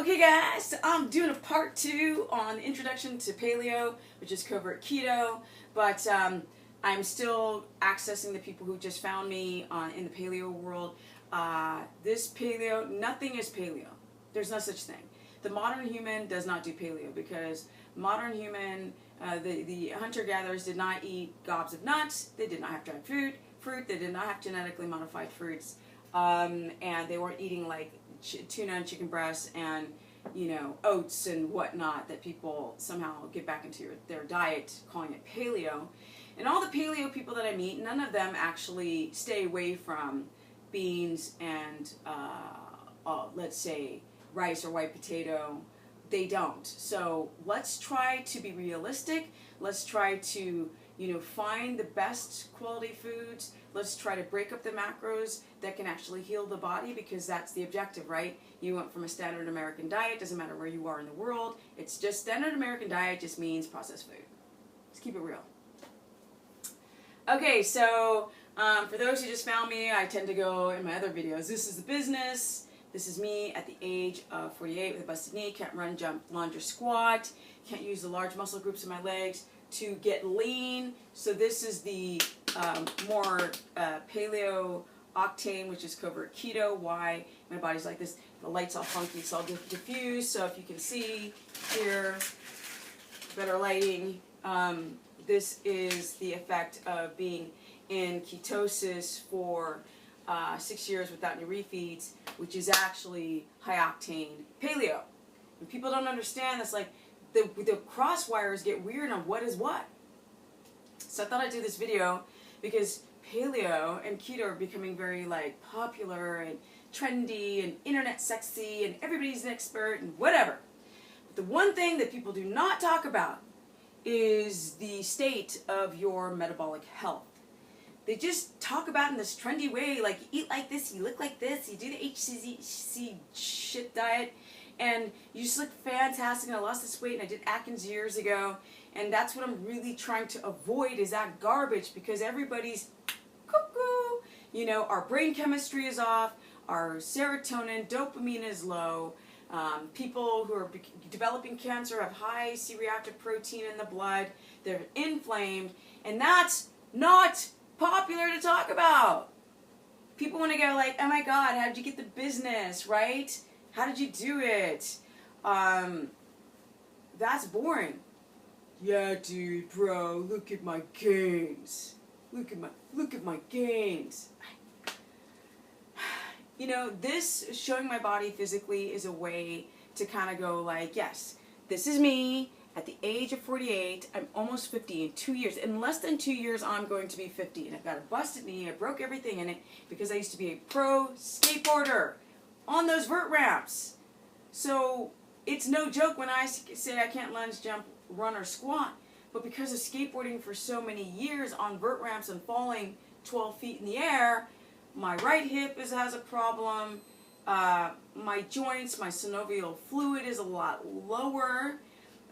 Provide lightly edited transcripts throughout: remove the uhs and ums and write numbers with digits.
Okay guys, I'm doing a part 2 on the introduction to paleo, which is covert keto, but I'm still accessing the people who just found me in the paleo world. This paleo, nothing is paleo. There's no such thing. The modern human does not do paleo because modern human, the hunter-gatherers did not eat gobs of nuts, they did not have dried fruit, they did not have genetically modified fruits, and they weren't eating like tuna and chicken breasts and, you know, oats and whatnot that people somehow get back into their diet, calling it paleo. And all the paleo people that I meet, none of them actually stay away from beans and, let's say, rice or white potato. They don't. So let's try to be realistic. Let's try to, you know, find the best quality foods. Let's try to break up the macros that can actually heal the body, because that's the objective, right? You went from a standard American diet, doesn't matter where you are in the world. It's just standard American diet just means processed food. Let's keep it real. Okay, so for those who just found me, I tend to go in my other videos. This is the business. This is me at the age of 48 with a busted knee. Can't run, jump, lunge, or squat. Can't use the large muscle groups in my legs to get lean. So this is the more paleo octane, which is covert keto. Why my body's like this. The light's all funky, it's all diffused. So if you can see here, better lighting, this is the effect of being in ketosis for 6 years without any refeeds, which is actually high octane paleo. And people don't understand this, like the cross wires get weird on what is what. So I thought I'd do this video because paleo and keto are becoming very like popular and trendy and internet sexy and everybody's an expert and whatever. But the one thing that people do not talk about is the state of your metabolic health. They just talk about it in this trendy way, like you eat like this, you look like this, you do the HCC shit diet, and you just look fantastic. And I lost this weight, and I did Atkins years ago, and that's what I'm really trying to avoid, is that garbage, because everybody's cuckoo. You know, our brain chemistry is off, our serotonin, dopamine is low. People who are developing cancer have high C-reactive protein in the blood. They're inflamed, and that's not popular to talk about. People want to go like, oh my God, how did you get the business, right? How did you do it? That's boring. Yeah, dude, bro, look at my gains. Look at my gains. You know, this showing my body physically is a way to kind of go like, yes, this is me. At the age of 48, I'm almost 50 in 2 years. In less than 2 years, I'm going to be 50. And I've got a busted knee. I broke everything in it because I used to be a pro skateboarder on those vert ramps. So it's no joke when I say I can't lunge, jump, run, or squat. But because of skateboarding for so many years on vert ramps and falling 12 feet in the air, my right hip has a problem. My joints, my synovial fluid is a lot lower.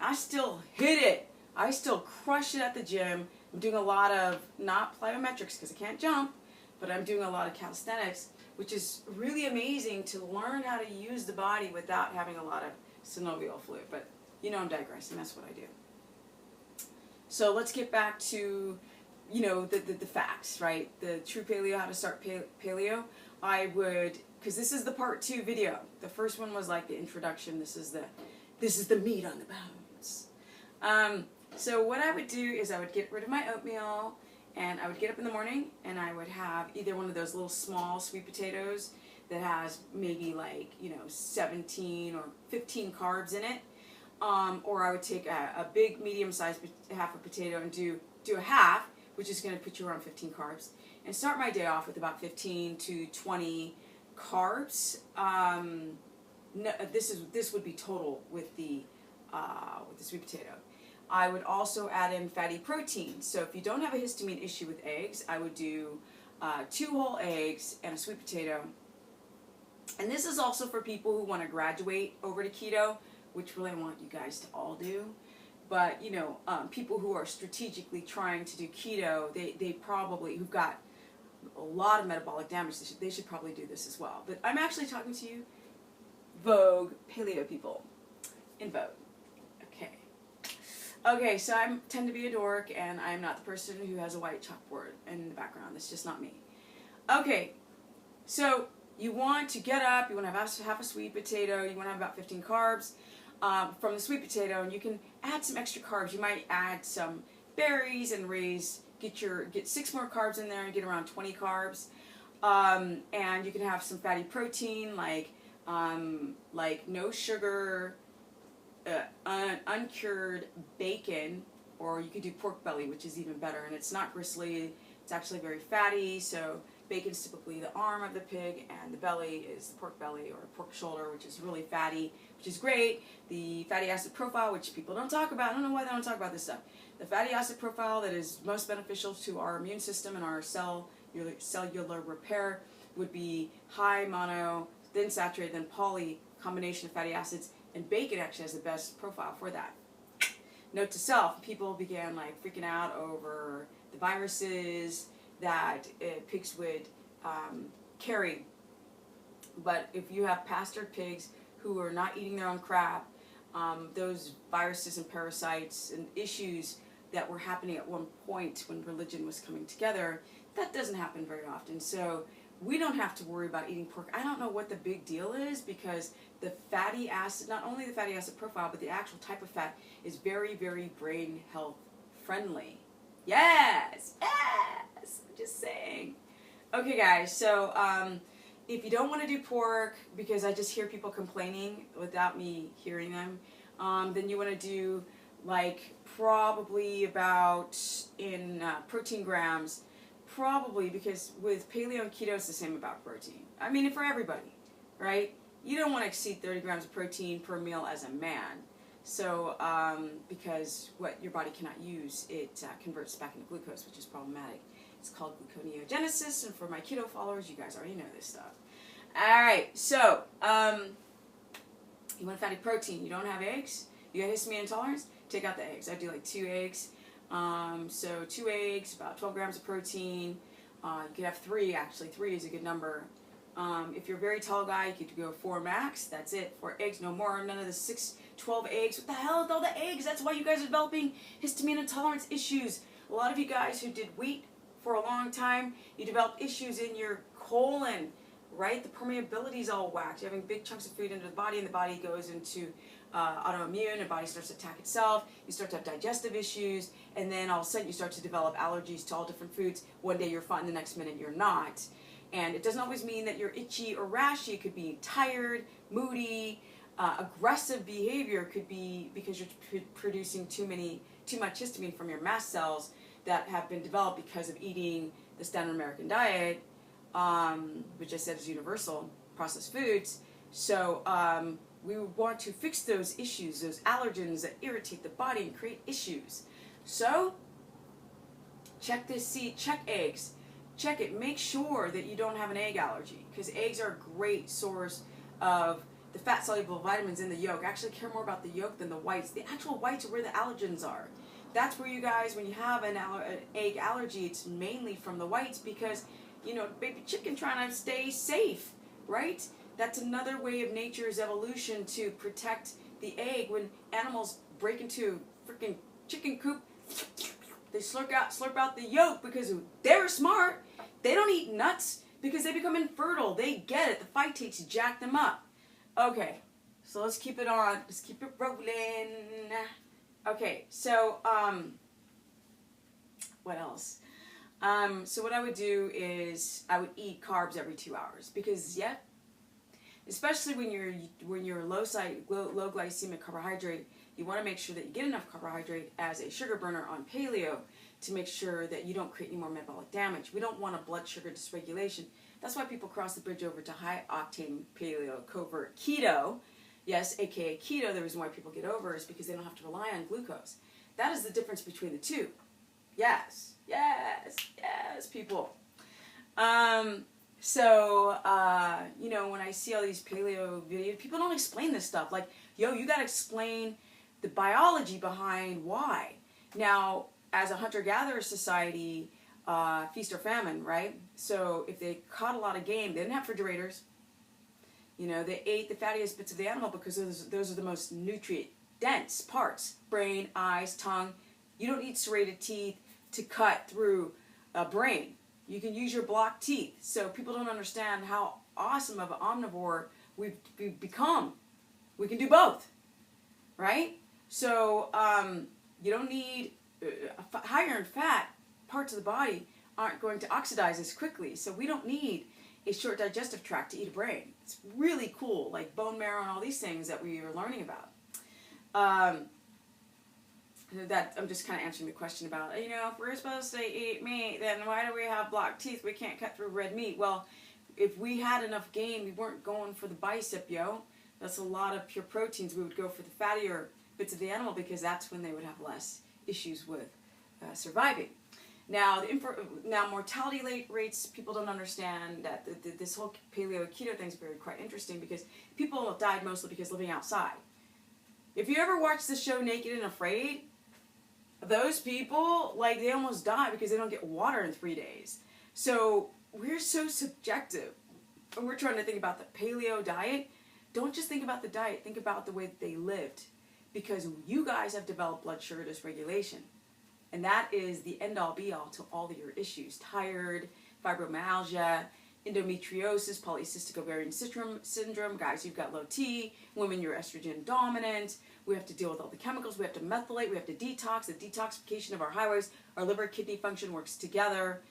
I still hit it. I still crush it at the gym. I'm doing a lot of, not plyometrics because I can't jump, but I'm doing a lot of calisthenics, which is really amazing to learn how to use the body without having a lot of synovial fluid. But you know I'm digressing, that's what I do. So let's get back to, you know, the facts, right? The true paleo, how to start paleo. I would, because this is the part 2 video. The first one was like the introduction. This is the meat on the bones. So what I would do is I would get rid of my oatmeal, and I would get up in the morning and I would have either one of those little small sweet potatoes that has maybe like, you know, 17 or 15 carbs in it, or I would take a big medium-sized half a potato and do a half, which is going to put you around 15 carbs, and start my day off with about 15 to 20 carbs. No, this would be total with the sweet potato. I would also add in fatty proteins. So if you don't have a histamine issue with eggs, I would do 2 whole eggs and a sweet potato. And this is also for people who want to graduate over to keto, which really I want you guys to all do. But you know, people who are strategically trying to do keto, they probably, who've got a lot of metabolic damage, they should probably do this as well. But I'm actually talking to you vogue paleo people. In vogue. Okay. Okay, so I tend to be a dork, and I'm not the person who has a white chalkboard in the background. That's just not me. Okay, so you want to get up, you want to have half a sweet potato, you want to have about 15 carbs from the sweet potato, and you can add some extra carbs. You might add some berries and get 6 more carbs in there and get around 20 carbs. And you can have some fatty protein like no sugar, uncured bacon, or you could do pork belly, which is even better, and it's not gristly, it's actually very fatty. So bacon's typically the arm of the pig, and the belly is the pork belly or pork shoulder, which is really fatty, which is great. The fatty acid profile, which people don't talk about, I don't know why they don't talk about this stuff. The fatty acid profile that is most beneficial to our immune system and our cellular repair would be high mono, then saturated, then poly combination of fatty acids, and bacon actually has the best profile for that. Note to self, people began like freaking out over the viruses that pigs would carry. But if you have pastured pigs who are not eating their own crap, those viruses and parasites and issues that were happening at one point when religion was coming together, that doesn't happen very often. So we don't have to worry about eating pork. I don't know what the big deal is, because the fatty acid, not only the fatty acid profile, but the actual type of fat is very, very brain health friendly. Yes, yes, I'm just saying. Okay guys, so if you don't want to do pork, because I just hear people complaining without me hearing them, then you want to do like probably about in protein grams, probably, because with paleo and keto it's the same about protein. I mean, for everybody, right? You don't want to exceed 30 grams of protein per meal as a man. So, because what your body cannot use, it converts back into glucose, which is problematic. It's called gluconeogenesis, and for my keto followers, you guys already know this stuff. Alright, so, you want fatty protein. You don't have eggs? You got histamine intolerance? Take out the eggs. I do like 2 eggs. So 2 eggs, about 12 grams of protein. You could have 3, actually. 3 is a good number. If you're a very tall guy, you could go 4 max. That's it. 4 eggs, no more. None of the 12 eggs. What the hell with all the eggs? That's why you guys are developing histamine intolerance issues. A lot of you guys who did wheat for a long time, you develop issues in your colon, right? The permeability is all whacked. You're having big chunks of food into the body, and the body goes into autoimmune, and the body starts to attack itself. You start to have digestive issues, and then all of a sudden you start to develop allergies to all different foods. One day you're fine, the next minute you're not. And it doesn't always mean that you're itchy or rashy. It could be tired, moody, aggressive behavior. It could be because you're producing too much histamine from your mast cells that have been developed because of eating the standard American diet, which I said is universal, processed foods. So we want to fix those issues, those allergens that irritate the body and create issues. So check this seed, check eggs. Check it. Make sure that you don't have an egg allergy, because eggs are a great source of the fat-soluble vitamins in the yolk. I actually care more about the yolk than the whites. The actual whites are where the allergens are. That's where you guys, when you have an egg allergy, it's mainly from the whites, because, you know, baby chicken trying to stay safe, right? That's another way of nature's evolution to protect the egg. When animals break into a freaking chicken coop, they slurp out the yolk because they're smart. They don't eat nuts because they become infertile. They get it. The phytates jack them up. Okay, so let's keep it on. Let's keep it rolling. Okay, so what else? So what I would do is I would eat carbs every 2 hours, because especially when you're low glycemic carbohydrate, you want to make sure that you get enough carbohydrate as a sugar burner on paleo to make sure that you don't create any more metabolic damage. We don't want a blood sugar dysregulation. That's why people cross the bridge over to high octane paleo, covert keto. Yes, aka keto. The reason why people get over is because they don't have to rely on glucose. That is the difference between the two. Yes, yes, yes, people. So, you know, when I see all these paleo videos, people don't explain this stuff. Like, yo, you got to explain the biology behind why. Now, as a hunter-gatherer society, feast or famine, right? So if they caught a lot of game, they didn't have refrigerators. You know, they ate the fattiest bits of the animal because those are the most nutrient-dense parts. Brain, eyes, tongue. You don't need serrated teeth to cut through a brain. You can use your blocked teeth. So people don't understand how awesome of an omnivore we've become. We can do both, right? So you don't need higher in fat parts of the body aren't going to oxidize as quickly. So we don't need a short digestive tract to eat a brain. It's really cool, like bone marrow and all these things that we are learning about. That I'm just kind of answering the question about, you know, if we're supposed to eat meat, then why do we have blocked teeth? We can't cut through red meat. Well, if we had enough gain, we weren't going for the bicep, yo. That's a lot of pure proteins. We would go for the fattier bits of the animal because that's when they would have less issues with surviving. Now, mortality rates, people don't understand that this whole paleo keto thing is quite interesting because people have died mostly because living outside. If you ever watch the show Naked and Afraid, those people, like, they almost die because they don't get water in 3 days. So we're so subjective. When we're trying to think about the paleo diet, don't just think about the diet, think about the way that they lived. Because you guys have developed blood sugar dysregulation. And that is the end-all be-all to all of your issues. Tired, fibromyalgia, endometriosis, polycystic ovarian syndrome. Guys, you've got low T. Women, you're estrogen dominant. We have to deal with all the chemicals. We have to methylate. We have to detox. The detoxification of our highways, our liver, kidney function works together.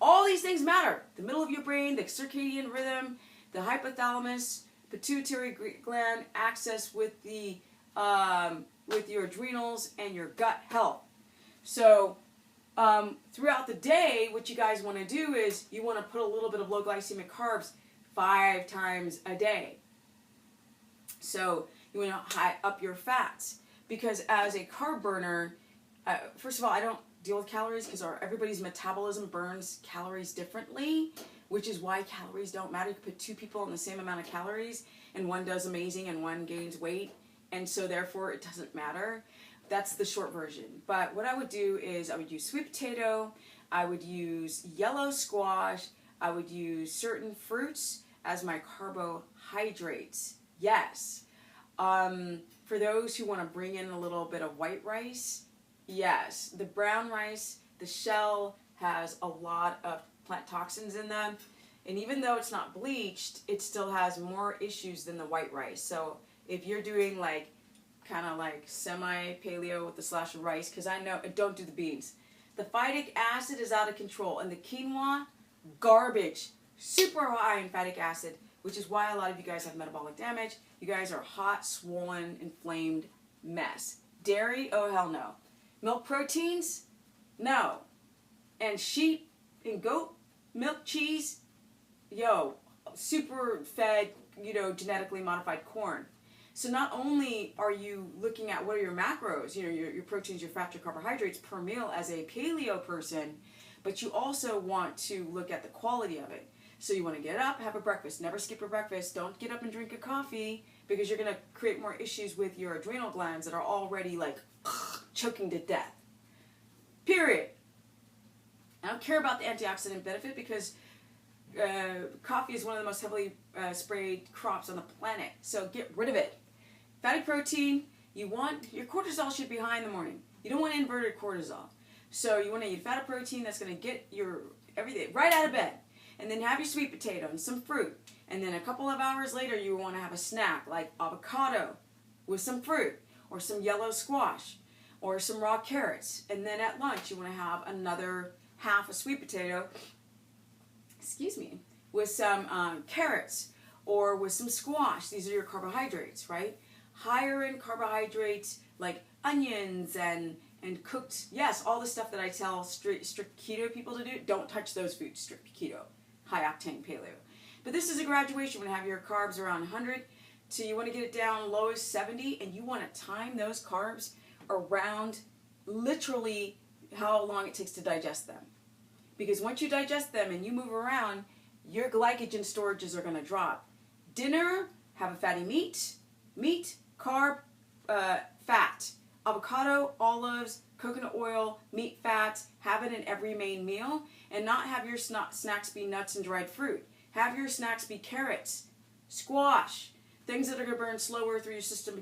All these things matter. The middle of your brain, the circadian rhythm, the hypothalamus, pituitary gland, access with your adrenals and your gut health. So throughout the day, what you guys want to do is you want to put a little bit of low glycemic carbs 5 times a day. So you want to high up your fats because as a carb burner, first of all, I don't deal with calories because everybody's metabolism burns calories differently, which is why calories don't matter. You can put 2 people on the same amount of calories and one does amazing and one gains weight, and so therefore it doesn't matter. That's the short version. But what I would do is I would use sweet potato, I would use yellow squash, I would use certain fruits as my carbohydrates. Yes. For those who want to bring in a little bit of white rice, yes. The brown rice, the shell has a lot of plant toxins in them. And even though it's not bleached, it still has more issues than the white rice. So if you're doing like kind of like semi-paleo with the slash of rice, because I know, don't do the beans. The phytic acid is out of control, and the quinoa, garbage, super high in phytic acid, which is why a lot of you guys have metabolic damage. You guys are hot, swollen, inflamed mess. Dairy, oh hell no. Milk proteins, no. And sheep and goat milk cheese, yo, super fed, genetically modified corn. So not only are you looking at what are your macros, your proteins, your fats, your carbohydrates per meal as a paleo person, but you also want to look at the quality of it. So you want to get up, have a breakfast. Never skip a breakfast. Don't get up and drink a coffee because you're going to create more issues with your adrenal glands that are already like choking to death. Period. I don't care about the antioxidant benefit because coffee is one of the most heavily sprayed crops on the planet. So get rid of it. Fatty protein, your cortisol should be high in the morning. You don't want inverted cortisol. So you want to eat fat protein that's going to get your everything right out of bed. And then have your sweet potato and some fruit. And then a couple of hours later, you want to have a snack like avocado with some fruit or some yellow squash or some raw carrots. And then at lunch, you want to have another half a sweet potato, with some carrots or with some squash. These are your carbohydrates, right? Higher in carbohydrates like onions and cooked, yes, all the stuff that I tell strict keto people to do. Don't touch those foods, strict keto, high octane paleo. But this is a graduation. You want to have your carbs around 100 to you want to get it down low as 70, and you want to time those carbs around literally how long it takes to digest them. Because once you digest them and you move around, your glycogen storages are going to drop. Dinner, have a fatty meat, carb, fat. Avocado, olives, coconut oil, meat, fats. Have it in every main meal. And not have your snacks be nuts and dried fruit. Have your snacks be carrots, squash. Things that are going to burn slower through your system because